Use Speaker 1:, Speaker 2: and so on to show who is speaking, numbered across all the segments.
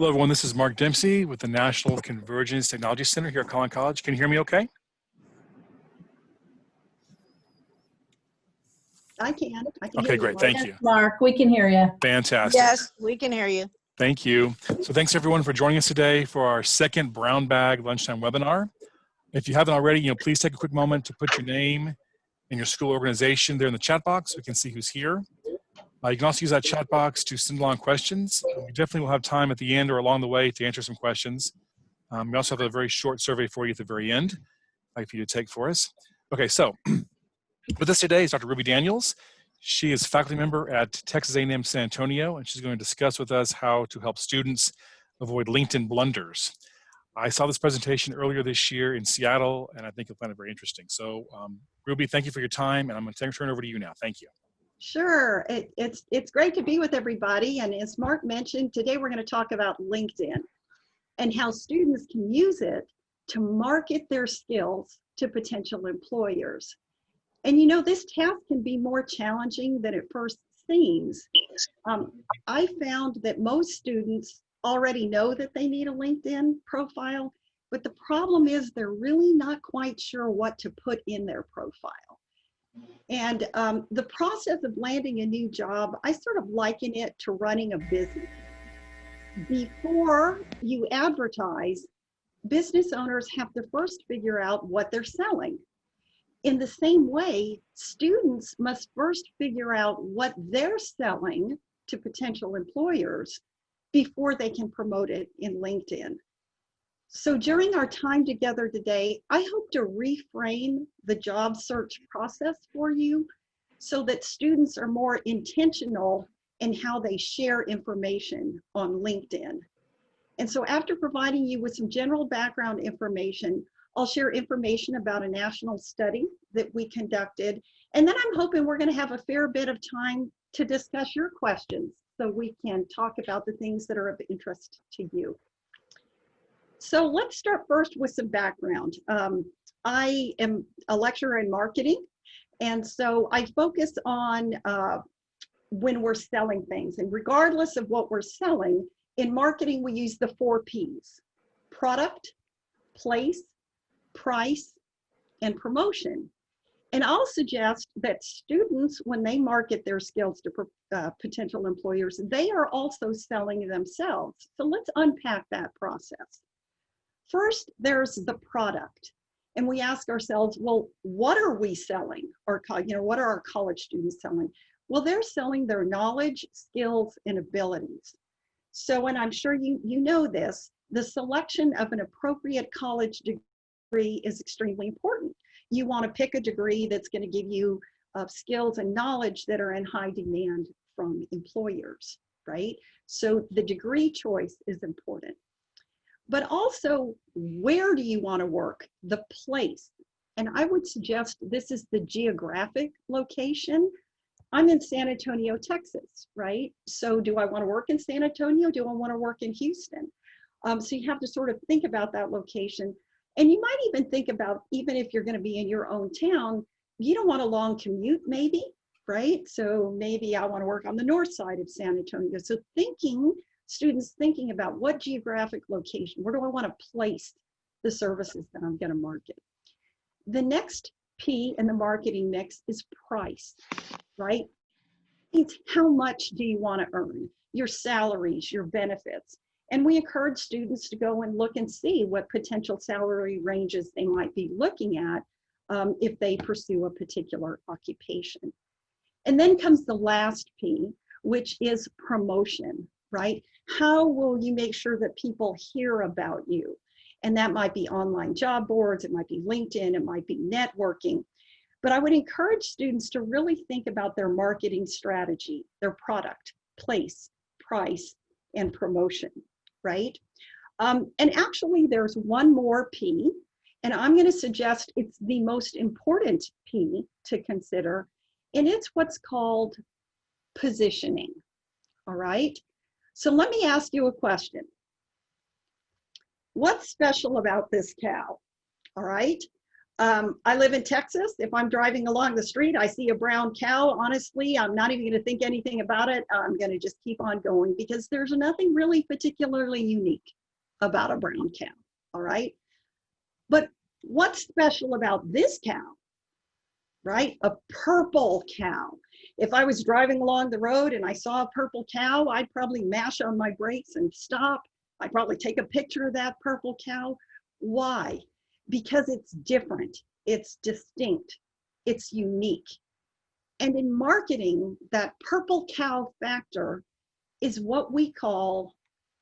Speaker 1: Hello, everyone. This is Mark Dempsey with the National Convergence Technology Center here at Collin College. Can you hear me okay?
Speaker 2: I can
Speaker 1: Okay,
Speaker 2: hear you,
Speaker 1: great.
Speaker 2: Mark.
Speaker 1: Thank
Speaker 3: Yes,
Speaker 1: you.
Speaker 3: Mark, we can hear you.
Speaker 1: Fantastic.
Speaker 4: Yes, we can hear you.
Speaker 1: Thank you. So thanks everyone for joining us today for our second Brown Bag Lunchtime webinar. If you haven't already, please take a quick moment to put your name and your school organization there in the chat box so we can see who's here. You can also use that chat box to send along questions. We definitely will have time at the end or along the way to answer some questions. We also have a very short survey for you at the very end, I'd like for you to take for us. Okay, so with us today is Dr. Ruby Daniels. She is a faculty member at Texas A&M San Antonio, and she's going to discuss with us how to help students avoid LinkedIn blunders. I saw this presentation earlier this year in Seattle, and I think you'll find it very interesting. So Ruby, thank you for your time, and I'm going to turn it over to you now. Thank you.
Speaker 2: Sure, it's great to be with everybody. And as Mark mentioned, today we're going to talk about LinkedIn and how students can use it to market their skills to potential employers. And this task can be more challenging than it first seems. I found that most students already know that they need a LinkedIn profile, but the problem is they're really not quite sure what to put in their profile. And the process of landing a new job, I sort of liken it to running a business. Before you advertise, business owners have to first figure out what they're selling. In the same way, students must first figure out what they're selling to potential employers before they can promote it in LinkedIn. So during our time together today, I hope to reframe the job search process for you so that students are more intentional in how they share information on LinkedIn. And so after providing you with some general background information, I'll share information about a national study that we conducted. And then I'm hoping we're going to have a fair bit of time to discuss your questions so we can talk about the things that are of interest to you. So let's start first with some background. I am a lecturer in marketing, and so I focus on when we're selling things. And regardless of what we're selling, in marketing we use the 4 Ps: product, place, price, and promotion. And I'll suggest that students, when they market their skills to potential employers, they are also selling themselves. So let's unpack that process. First, there's the product. And we ask ourselves, well, what are we selling? Or, what are our college students selling? Well, they're selling their knowledge, skills, and abilities. So, and I'm sure you know this, the selection of an appropriate college degree is extremely important. You want to pick a degree that's going to give you skills and knowledge that are in high demand from employers, right? So the degree choice is important. But also, where do you want to work? The place. And I would suggest this is the geographic location. I'm in San Antonio, Texas, right? So do I want to work in San Antonio? Do I want to work in Houston? So you have to sort of think about that location. And you might even think about, even if you're going to be in your own town, you don't want a long commute maybe, right? So maybe I want to work on the north side of San Antonio. So students thinking about what geographic location, where do I want to place the services that I'm going to market? The next P in the marketing mix is price, right? It's how much do you want to earn? Your salaries, your benefits. And we encourage students to go and look and see what potential salary ranges they might be looking at if they pursue a particular occupation. And then comes the last P, which is promotion, right? How will you make sure that people hear about you? And that might be online job boards, it might be LinkedIn, it might be networking. But I would encourage students to really think about their marketing strategy, their product, place, price, and promotion, right? And actually there's one more P, and I'm going to suggest it's the most important P to consider, and it's what's called positioning, all right? So let me ask you a question. What's special about this cow? All right. I live in Texas. If I'm driving along the street, I see a brown cow. Honestly, I'm not even going to think anything about it. I'm going to just keep on going because there's nothing really particularly unique about a brown cow. All right. But what's special about this cow, right? A purple cow. If I was driving along the road and I saw a purple cow, I'd probably mash on my brakes and stop. I'd probably take a picture of that purple cow. Why? Because it's different, it's distinct, it's unique. And in marketing, that purple cow factor is what we call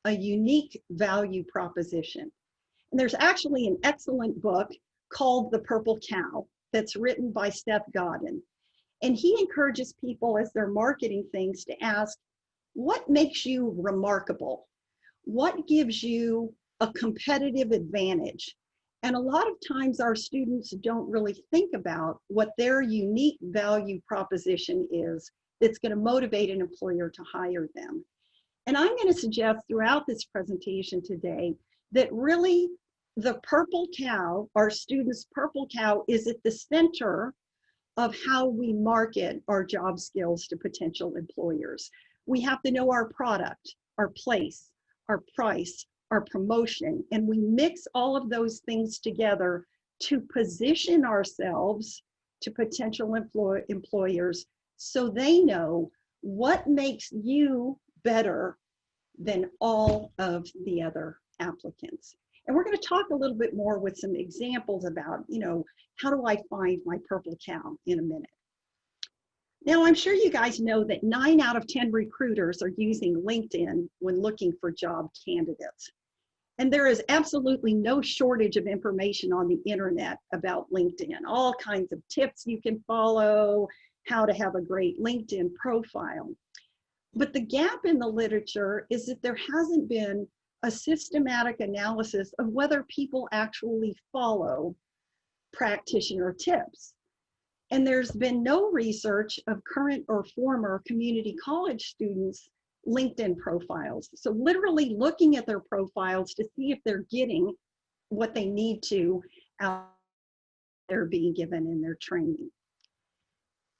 Speaker 2: a unique value proposition. And there's actually an excellent book called The Purple Cow that's written by Seth Godin. And he encourages people as they're marketing things to ask, what makes you remarkable? What gives you a competitive advantage? And a lot of times our students don't really think about what their unique value proposition is that's going to motivate an employer to hire them. And I'm going to suggest throughout this presentation today that really the purple cow, our students' purple cow, is at the center of how we market our job skills to potential employers. We have to know our product, our place, our price, our promotion, and we mix all of those things together to position ourselves to potential employers so they know what makes you better than all of the other applicants. And we're going to talk a little bit more with some examples about, how do I find my purple cow in a minute. Now, I'm sure you guys know that 9 out of 10 recruiters are using LinkedIn when looking for job candidates. And there is absolutely no shortage of information on the internet about LinkedIn, all kinds of tips you can follow, how to have a great LinkedIn profile. But the gap in the literature is that there hasn't been a systematic analysis of whether people actually follow practitioner tips. And there's been no research of current or former community college students' LinkedIn profiles. So literally looking at their profiles to see if they're getting what they need to out they're being given in their training.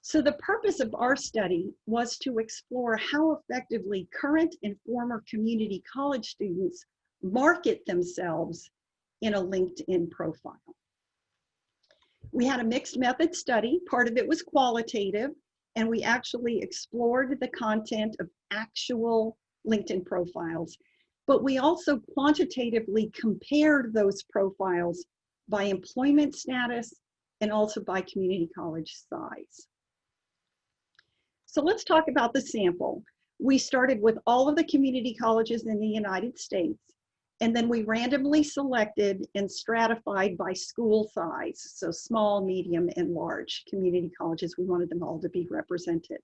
Speaker 2: So the purpose of our study was to explore how effectively current and former community college students market themselves in a LinkedIn profile. We had a mixed method study. Part of it was qualitative, and we actually explored the content of actual LinkedIn profiles, but we also quantitatively compared those profiles by employment status and also by community college size. So let's talk about the sample. We started with all of the community colleges in the United States, and then we randomly selected and stratified by school size, so small, medium, and large community colleges. We wanted them all to be represented.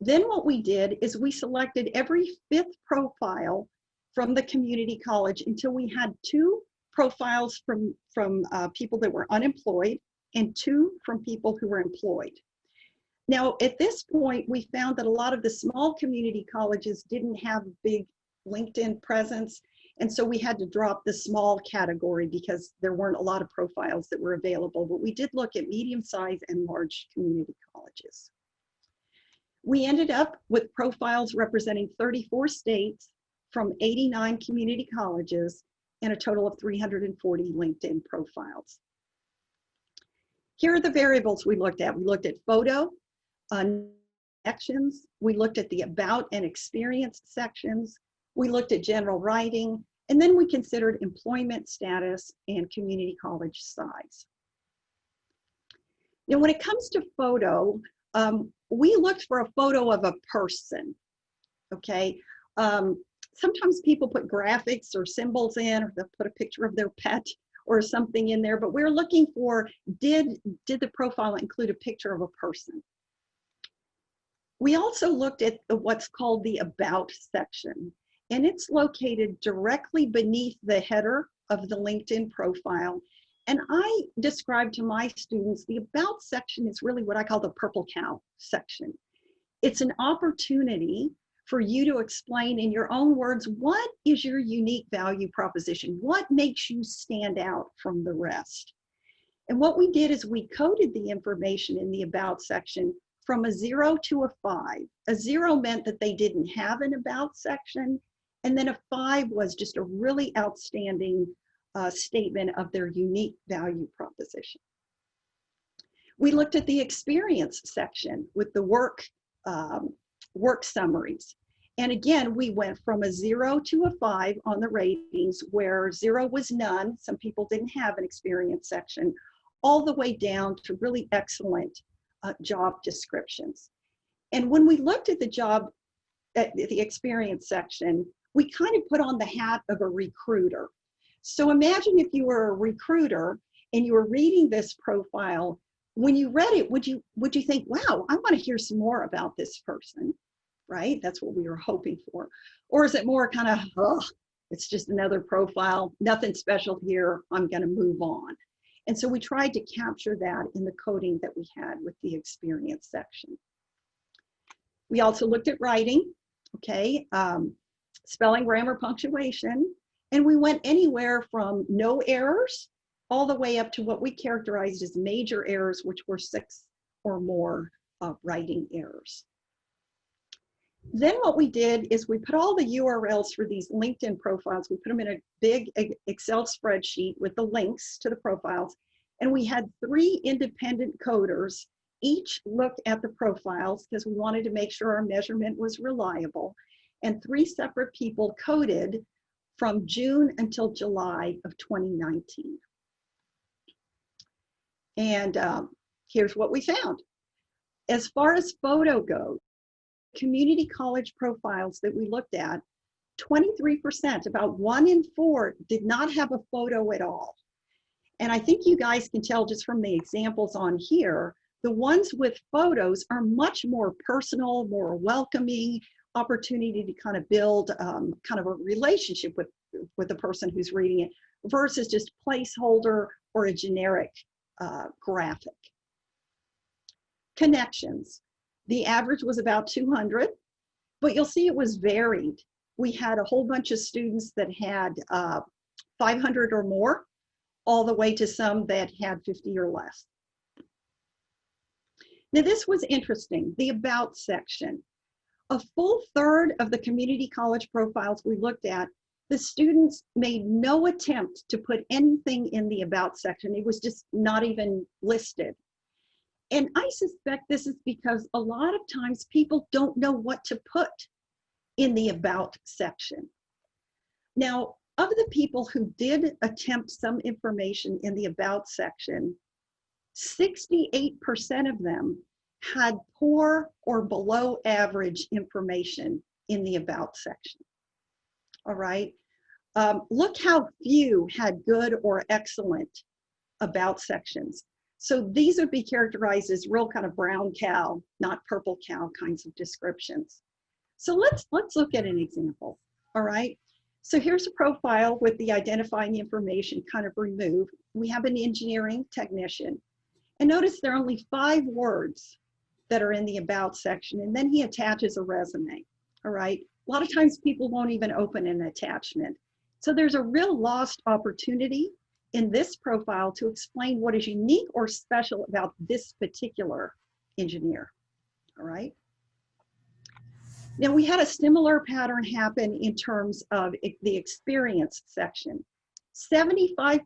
Speaker 2: Then what we did is we selected every 5th profile from the community college until we had 2 profiles from people that were unemployed and 2 from people who were employed. Now, at this point, we found that a lot of the small community colleges didn't have big LinkedIn presence, and so we had to drop the small category because there weren't a lot of profiles that were available, but we did look at medium-sized and large community colleges. We ended up with profiles representing 34 states from 89 community colleges and a total of 340 LinkedIn profiles. Here are the variables we looked at. We looked at photo, sections. We looked at the about and experience sections. We looked at general writing, and then we considered employment status and community college size. Now, when it comes to photo, we looked for a photo of a person, okay? Sometimes people put graphics or symbols in, or they'll put a picture of their pet or something in there, but we're looking for, did the profile include a picture of a person? We also looked at what's called the About section, and it's located directly beneath the header of the LinkedIn profile. And I describe to my students, the About section is really what I call the purple cow section. It's an opportunity for you to explain in your own words, what is your unique value proposition? What makes you stand out from the rest? And what we did is we coded the information in the about section from a 0 to a 5. A 0 meant that they didn't have an about section, and then a 5 was just a really outstanding statement of their unique value proposition. We looked at the experience section with the work summaries. And again, we went from a 0 to a 5 on the ratings, where 0 was none, some people didn't have an experience section, all the way down to really excellent job descriptions. And when we looked at the experience section, we kind of put on the hat of a recruiter. So imagine if you were a recruiter and you were reading this profile. When you read it, would you think, wow, I want to hear some more about this person, right? That's what we were hoping for. Or is it more kind of, oh, it's just another profile, nothing special here, I'm going to move on. And so we tried to capture that in the coding that we had with the experience section. We also looked at writing, okay, spelling, grammar, punctuation, and we went anywhere from no errors all the way up to what we characterized as major errors, which were 6 or more writing errors. Then what we did is we put all the URLs for these LinkedIn profiles, we put them in a big Excel spreadsheet with the links to the profiles, and we had 3 independent coders each look at the profiles because we wanted to make sure our measurement was reliable, and 3 separate people coded from June until July of 2019. And here's what we found. As far as photo goes, community college profiles that we looked at, 23%, about 1 in 4, did not have a photo at all. And I think you guys can tell just from the examples on here, the ones with photos are much more personal, more welcoming, opportunity to kind of build kind of a relationship with the person who's reading it versus just placeholder or a generic graphic. Connections. The average was about 200, but you'll see it was varied. We had a whole bunch of students that had 500 or more, all the way to some that had 50 or less. Now this was interesting, the about section. A full third of the community college profiles we looked at, the students made no attempt to put anything in the about section. It was just not even listed. And I suspect this is because a lot of times people don't know what to put in the about section. Now, of the people who did attempt some information in the about section, 68% of them had poor or below average information in the about section. All right. Look how few had good or excellent about sections. So these would be characterized as real kind of brown cow, not purple cow kinds of descriptions. So let's look at an example. All right. So here's a profile with the identifying information kind of removed. We have an engineering technician. And notice there are only 5 words that are in the about section, and then he attaches a resume. All right. A lot of times people won't even open an attachment. So there's a real lost opportunity in this profile to explain what is unique or special about this particular engineer. All right. Now we had a similar pattern happen in terms of the experience section. 75%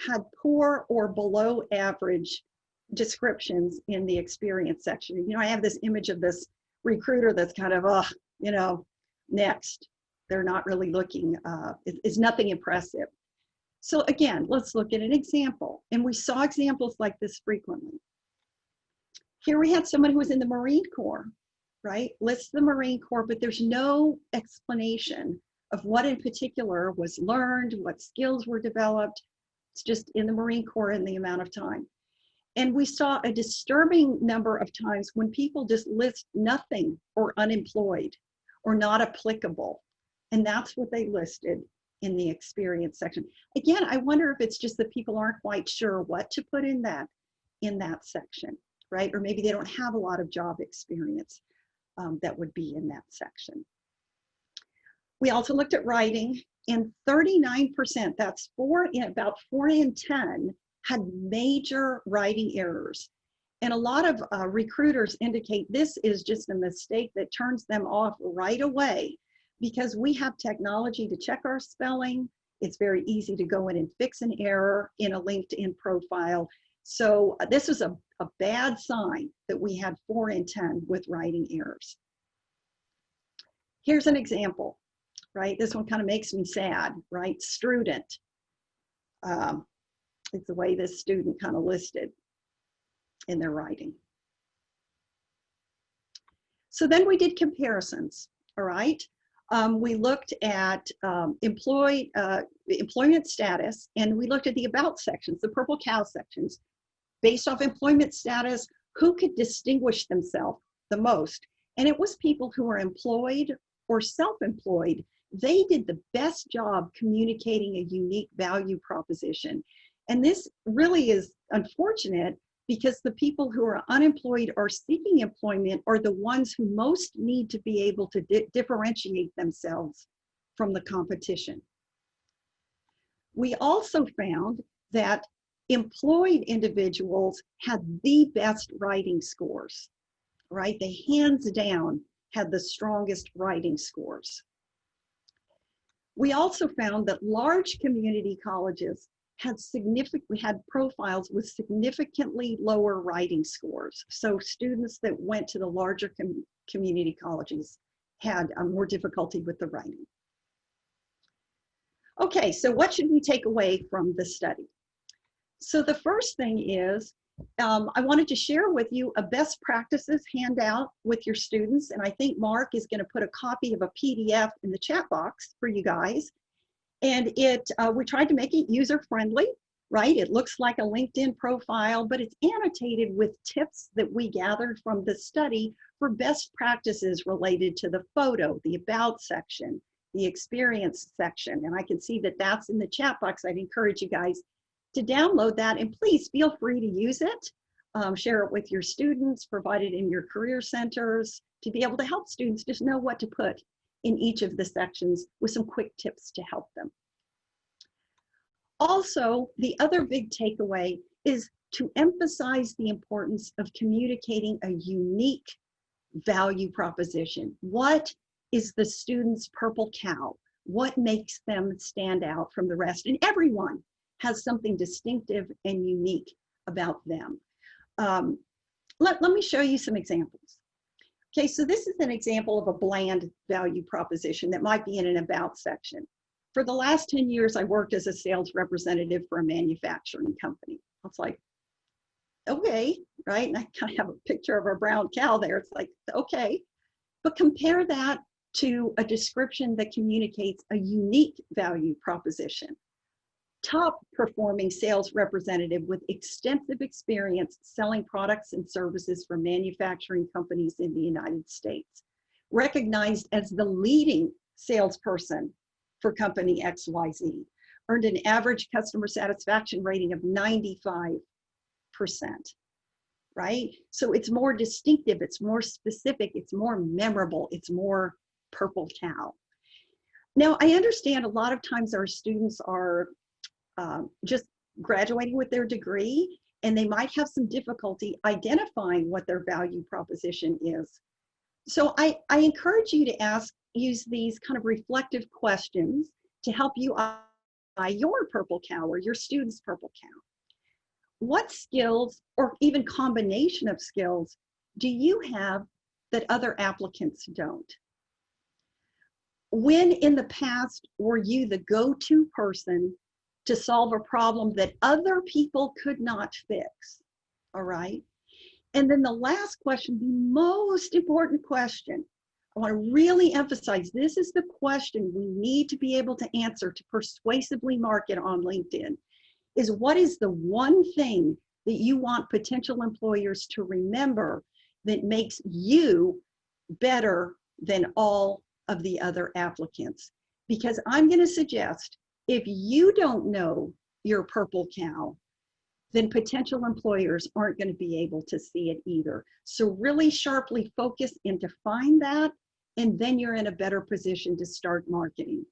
Speaker 2: had poor or below average descriptions in the experience section. You know, I have this image of this recruiter that's kind of, you know, next. They're not really looking, it's nothing impressive. So again, let's look at an example. And we saw examples like this frequently. Here we had someone who was in the Marine Corps, right? Lists the Marine Corps, but there's no explanation of what in particular was learned, what skills were developed. It's just in the Marine Corps and the amount of time. And we saw a disturbing number of times when people just list nothing or unemployed or not applicable. And that's what they listed in the experience section. Again, I wonder if it's just that people aren't quite sure what to put in that section, right? Or maybe they don't have a lot of job experience that would be in that section. We also looked at writing, and 39%, that's about 4 in 10, had major writing errors. And a lot of recruiters indicate this is just a mistake that turns them off right away, because we have technology to check our spelling. It's very easy to go in and fix an error in a LinkedIn profile. So this was a bad sign that we had 4 in 10 with writing errors. Here's an example, right? This one kind of makes me sad, right? Student. It's the way this student kind of listed in their writing. So then we did comparisons, all right? We looked at employment status, and we looked at the about sections, the purple cow sections. Based off employment status, who could distinguish themselves the most? And it was people who were employed or self-employed. They did the best job communicating a unique value proposition. And this really is unfortunate, because the people who are unemployed or seeking employment are the ones who most need to be able to differentiate themselves from the competition. We also found that employed individuals had the best writing scores, right? They hands down had the strongest writing scores. We also found that large community colleges had profiles with significantly lower writing scores. So students that went to the larger community colleges had more difficulty with the writing. Okay, so what should we take away from the study? So the first thing is, I wanted to share with you a best practices handout with your students, and I think Mark is going to put a copy of a PDF in the chat box for you guys. And we tried to make it user-friendly, right? It looks like a LinkedIn profile, but it's annotated with tips that we gathered from the study for best practices related to the photo, the about section, the experience section. And I can see that that's in the chat box. I'd encourage you guys to download that, and please feel free to use it. Share it with your students, provide it in your career centers to be able to help students just know what to put in each of the sections with some quick tips to help them. Also, the other big takeaway is to emphasize the importance of communicating a unique value proposition. What is the student's purple cow? What makes them stand out from the rest? And everyone has something distinctive and unique about them. Let me show you some examples. Okay, so this is an example of a bland value proposition that might be in an about section. For the last 10 years, I worked as a sales representative for a manufacturing company. It's like, okay, right? And I kind of have a picture of a brown cow there. It's like, okay, but compare that to a description that communicates a unique value proposition. Top performing sales representative with extensive experience selling products and services for manufacturing companies in the United States. Recognized as the leading salesperson for company XYZ. Earned an average customer satisfaction rating of 95%, right? So it's more distinctive, it's more specific, it's more memorable, it's more purple cow. Now, I understand a lot of times our students are just graduating with their degree, and they might have some difficulty identifying what their value proposition is. So I encourage you to use these kind of reflective questions to help you identify your purple cow or your student's purple cow. What skills, or even combination of skills, do you have that other applicants don't? When in the past were you the go-to person to solve a problem that other people could not fix? All right. And then the last question, the most important question, I want to really emphasize, this is the question we need to be able to answer to persuasively market on LinkedIn, is what is the one thing that you want potential employers to remember that makes you better than all of the other applicants? Because I'm going to suggest, if you don't know your purple cow, then potential employers aren't going to be able to see it either. So really sharply focus and define that, and then you're in a better position to start marketing.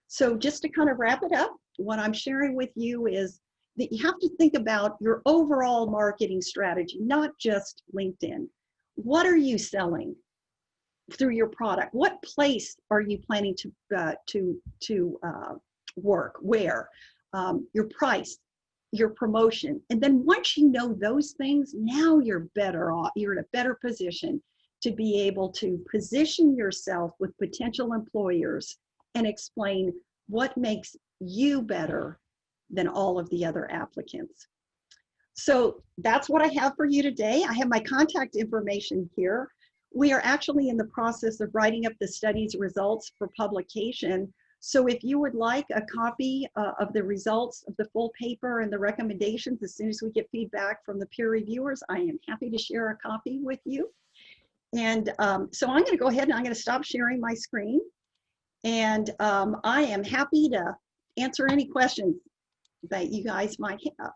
Speaker 2: So just to kind of wrap it up, what I'm sharing with you is, that you have to think about your overall marketing strategy, not just LinkedIn. What are you selling through your product? What place are you planning to work? Where? Your price, your promotion. And then once you know those things, now you're better off. You're in a better position to be able to position yourself with potential employers and explain what makes you better than all of the other applicants. So that's what I have for you today. I have my contact information here. We are actually in the process of writing up the study's results for publication. So if you would like a copy of the results of the full paper and the recommendations, as soon as we get feedback from the peer reviewers, I am happy to share a copy with you. And so I'm going to go ahead and I'm going to stop sharing my screen. And I am happy to answer any questions that you guys might have.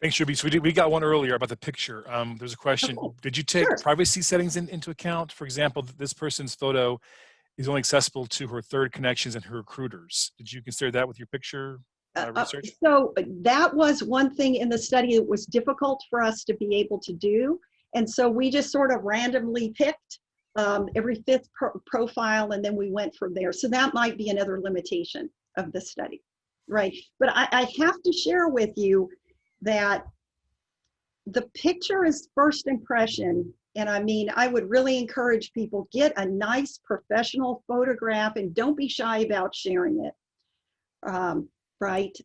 Speaker 1: Thanks, Ruby. So we got one earlier about the picture. There's a question.
Speaker 2: Oh,
Speaker 1: Did you take
Speaker 2: sure.
Speaker 1: privacy settings into account? For example, this person's photo is only accessible to her third connections and her recruiters. Did you consider that with your picture research?
Speaker 2: So that was one thing in the study that was difficult for us to be able to do. And so we just sort of randomly picked every fifth profile, and then we went from there. So that might be another limitation of the study, right? But I have to share with you that the picture is first impression. And I mean, I would really encourage people, get a nice professional photograph and don't be shy about sharing it, right?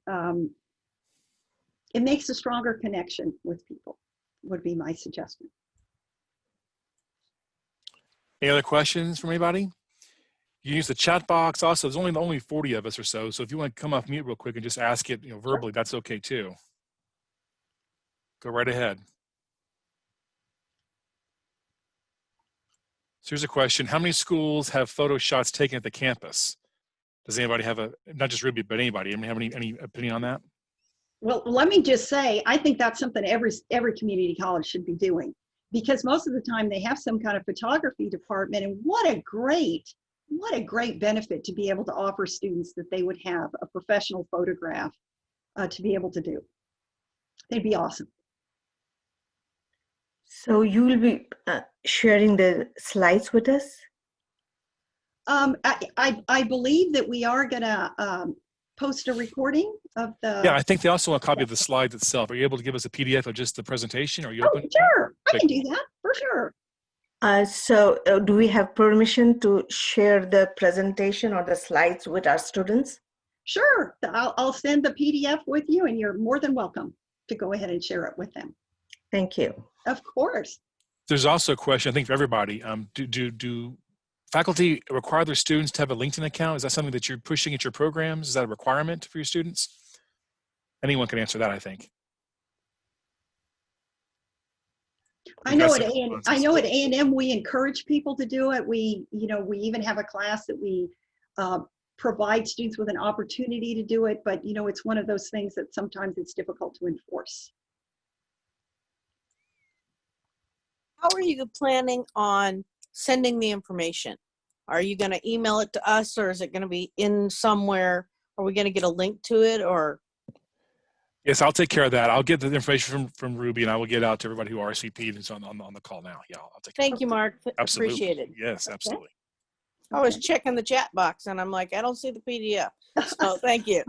Speaker 2: It makes a stronger connection with people, would be my suggestion.
Speaker 1: Any other questions from anybody? You can use the chat box also. There's only 40 of us or so. So if you want to come off mute real quick and just ask it, verbally, that's okay too. Go right ahead. So here's a question. How many schools have photo shots taken at the campus? Does anybody have not just Ruby, but anybody, have any opinion on that?
Speaker 2: Well, let me just say, I think that's something every community college should be doing, because most of the time they have some kind of photography department, and what a great benefit to be able to offer students that they would have a professional photograph to be able to do. They'd be awesome.
Speaker 3: So you will be sharing the slides with us?
Speaker 2: I believe that we are going to post a recording of the.
Speaker 1: Yeah, I think they also want a copy of the slides itself. Are you able to give us a PDF of just the presentation? Are you open?
Speaker 2: Sure, I can do that for sure.
Speaker 3: So do we have permission to share the presentation or the slides with our students?
Speaker 2: Sure, I'll send the PDF with you, and you're more than welcome to go ahead and share it with them.
Speaker 3: Thank you.
Speaker 2: Of course.
Speaker 1: There's also a question, I think, for everybody. Do faculty require their students to have a LinkedIn account? Is that something that you're pushing at your programs? Is that a requirement for your students? Anyone can answer that, I think.
Speaker 2: I know at A&M we encourage people to do it. We even have a class that we provide students with an opportunity to do it, but it's one of those things that sometimes it's difficult to enforce.
Speaker 4: How are you planning on sending the information? Are you going to email it to us, or is it going to be in somewhere? Are we going to get a link to it, or?
Speaker 1: Yes, I'll take care of that. I'll get the information from Ruby, and I will get out to everybody who RSVP'd is on the call now. Yeah, I'll take care of it.
Speaker 4: Thank you, Mark.
Speaker 1: Absolutely.
Speaker 4: Appreciate it.
Speaker 1: Yes, absolutely.
Speaker 4: I was checking the chat box, and I'm like, I don't see the PDF. So thank you.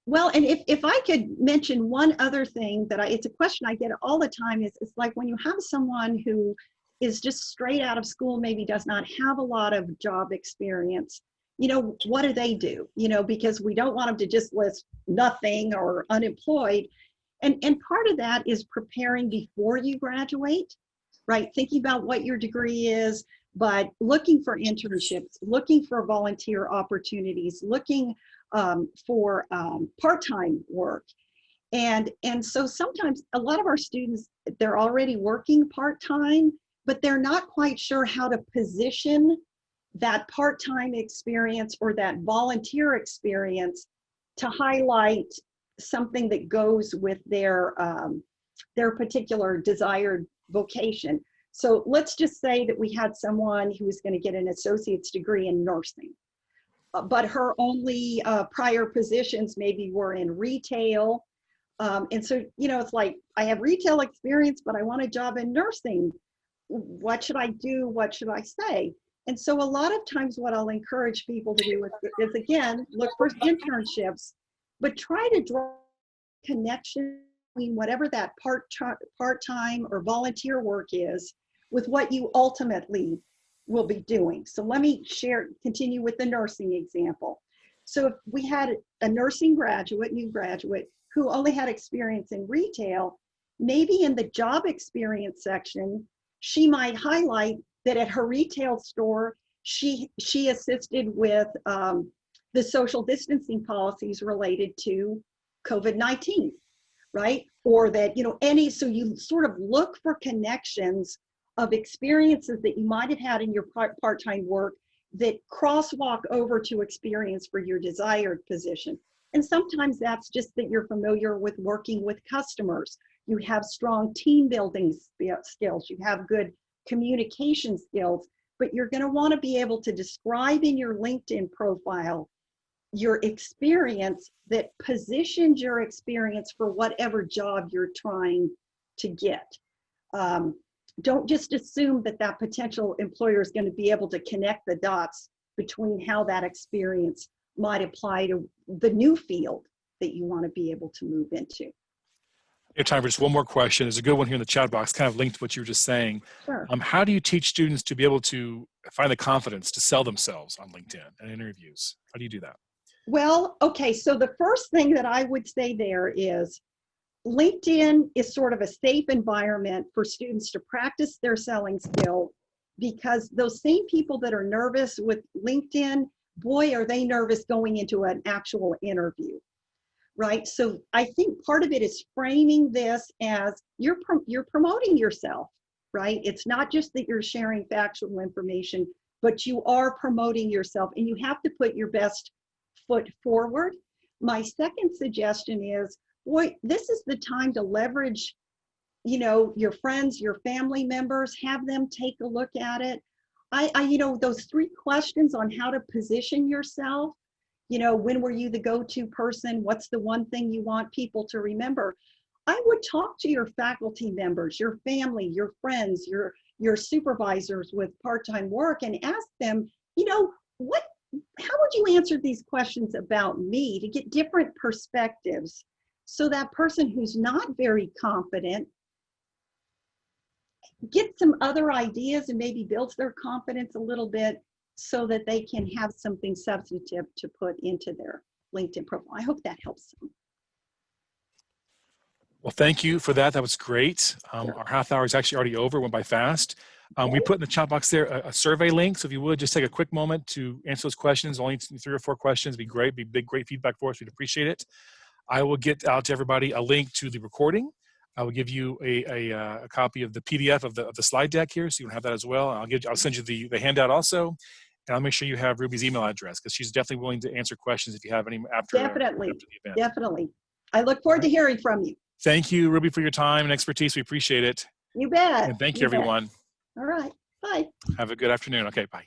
Speaker 2: Well, and if I could mention one other thing that it's a question I get all the time is like when you have someone who is just straight out of school, maybe does not have a lot of job experience, what do they do? Because we don't want them to just list nothing or unemployed. And part of that is preparing before you graduate, right? Thinking about what your degree is, but looking for internships, looking for volunteer opportunities, looking for part-time work. And so sometimes a lot of our students, they're already working part-time, but they're not quite sure how to position that part-time experience or that volunteer experience to highlight something that goes with their particular desired vocation. So let's just say that we had someone who was going to get an associate's degree in nursing. but her only prior positions maybe were in retail. And so, you know, it's like, I have retail experience, but I want a job in nursing. What should I do? What should I say? And so a lot of times what I'll encourage people to do is again, look for internships, but try to draw a connection between whatever that part-time or volunteer work is with what you ultimately will be doing. So let me continue with the nursing example. So if we had a nursing graduate, new graduate, who only had experience in retail, maybe in the job experience section, she might highlight that at her retail store, she assisted with the social distancing policies related to COVID-19, right? Or that, you know, so you sort of look for connections of experiences that you might have had in your part-time work that crosswalk over to experience for your desired position. And sometimes that's just that you're familiar with working with customers. You have strong team building skills. You have good communication skills, but you're going to want to be able to describe in your LinkedIn profile your experience that positions your experience for whatever job you're trying to get. Don't just assume that that potential employer is going to be able to connect the dots between how that experience might apply to the new field that you want to be able to move into.
Speaker 1: We have time for just one more question. There's a good one here in the chat box, kind of linked to what you were just saying.
Speaker 2: Sure.
Speaker 1: How do you teach students to be able to find the confidence to sell themselves on LinkedIn and interviews? How do you do that?
Speaker 2: Well, okay, so the first thing that I would say there is LinkedIn is sort of a safe environment for students to practice their selling skill, because those same people that are nervous with LinkedIn, boy, are they nervous going into an actual interview, right? So I think part of it is framing this as you're promoting yourself, right? It's not just that you're sharing factual information, but you are promoting yourself, and you have to put your best foot forward. My second suggestion is, boy, this is the time to leverage, you know, your friends, your family members, have them take a look at it. You know, those 3 questions on how to position yourself, you know, when were you the go-to person? What's the one thing you want people to remember? I would talk to your faculty members, your family, your friends, your supervisors with part-time work, and ask them, you know, how would you answer these questions about me, to get different perspectives, so that person who's not very confident gets some other ideas and maybe builds their confidence a little bit, so that they can have something substantive to put into their LinkedIn profile. I hope that helps them.
Speaker 1: Well, thank you for that. That was great. Our half hour is actually already over, went by fast. We put in the chat box there a survey link. So if you would just take a quick moment to answer those questions, only 3 or 4 questions, be great, great feedback for us. We'd appreciate it. I will get out to everybody a link to the recording. I will give you a copy of the PDF of the slide deck here, so you can have that as well. I'll send you the handout also, and I'll make sure you have Ruby's email address, because she's definitely willing to answer questions if you have any after the event.
Speaker 2: Definitely. I look forward to hearing from you.
Speaker 1: Thank you, Ruby, for your time and expertise. We appreciate it.
Speaker 2: You bet.
Speaker 1: And thank you, everyone.
Speaker 2: All right. Bye.
Speaker 1: Have a good afternoon. Okay, bye.